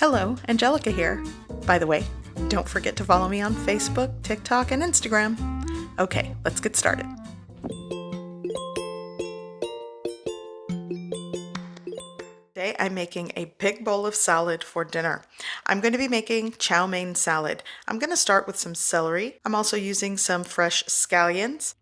Hello, Angelica here. By the way, don't forget to follow me on Facebook, TikTok, and Instagram. Okay, let's get started. Today I'm making a big bowl of salad for dinner. I'm going to be making chow mein salad. I'm going to start with some celery. I'm also using some fresh scallions.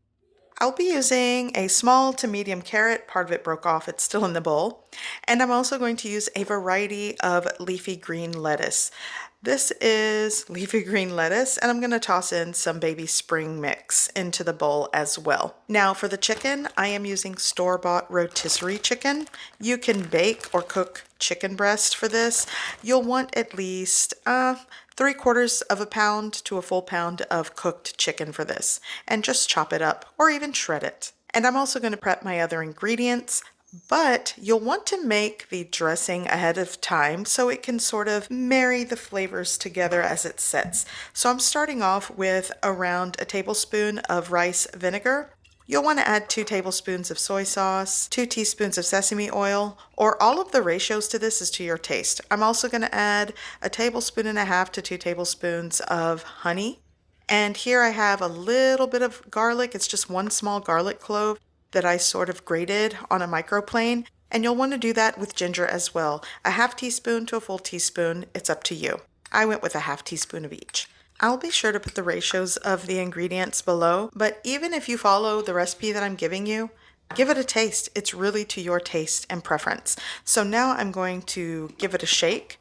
I'll be using a small to medium carrot. Part of it broke off, it's still in the bowl. And I'm also going to use a variety of leafy green lettuce. This is leafy green lettuce, and I'm going to toss in some baby spring mix into the bowl as well. Now for the chicken, I am using store-bought rotisserie chicken. You can bake or cook chicken breast for this. You'll want at least 3/4 of a pound to a full pound of cooked chicken for this, and just chop it up or even shred it. And I'm also going to prep my other ingredients, but you'll want to make the dressing ahead of time so it can sort of marry the flavors together as it sets. So I'm starting off with around a tablespoon of rice vinegar. You'll want to add 2 tablespoons of soy sauce, 2 teaspoons of sesame oil, or all of the ratios to this is to your taste. I'm also going to add 1.5 tablespoons to 2 tablespoons of honey. And here I have a little bit of garlic. It's just 1 small garlic clove that I sort of grated on a microplane. And you'll want to do that with ginger as well. 1/2 teaspoon to a full teaspoon. It's up to you. I went with 1/2 teaspoon of each. I'll be sure to put the ratios of the ingredients below, but even if you follow the recipe that I'm giving you, give it a taste. It's really to your taste and preference. So now I'm going to give it a shake.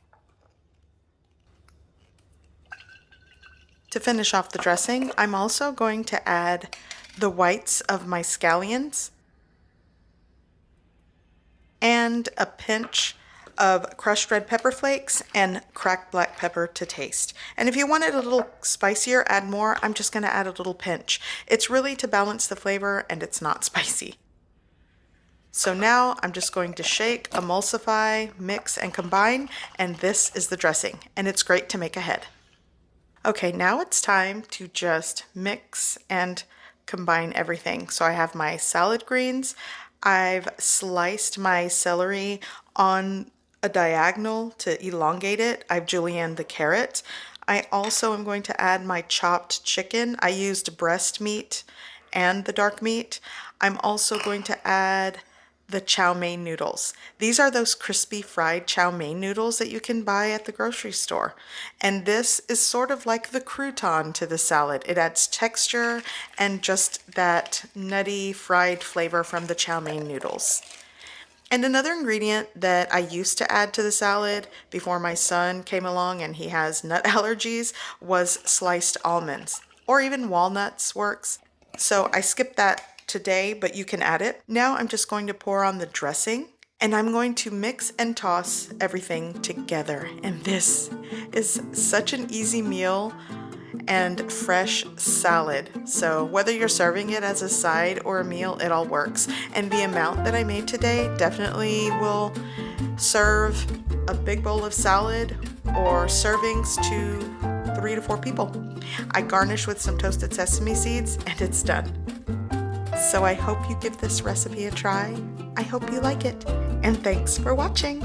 To finish off the dressing, I'm also going to add the whites of my scallions and a pinch of crushed red pepper flakes and cracked black pepper to taste. And if you want it a little spicier, add more. I'm just going to add a little pinch. It's really to balance the flavor, and it's not spicy. So now I'm just going to shake, emulsify, mix, and combine, and this is the dressing, and it's great to make ahead. Okay, now it's time to just mix and combine everything. So I have my salad greens. I've sliced my celery on a diagonal to elongate it. I've julienned the carrot. I also am going to add my chopped chicken. I used breast meat and the dark meat. I'm also going to add the chow mein noodles. These are those crispy fried chow mein noodles that you can buy at the grocery store. And this is sort of like the crouton to the salad. It adds texture and just that nutty fried flavor from the chow mein noodles. And another ingredient that I used to add to the salad before my son came along and he has nut allergies was sliced almonds, or even walnuts works. So I skipped that today, but you can add it. Now I'm just going to pour on the dressing, and I'm going to mix and toss everything together. And this is such an easy meal and fresh salad. So whether you're serving it as a side or a meal, it all works. And the amount that I made today definitely will serve a big bowl of salad or servings to 3 to 4 people. I garnish with some toasted sesame seeds, and it's done. So I hope you give this recipe a try. I hope you like it, and thanks for watching.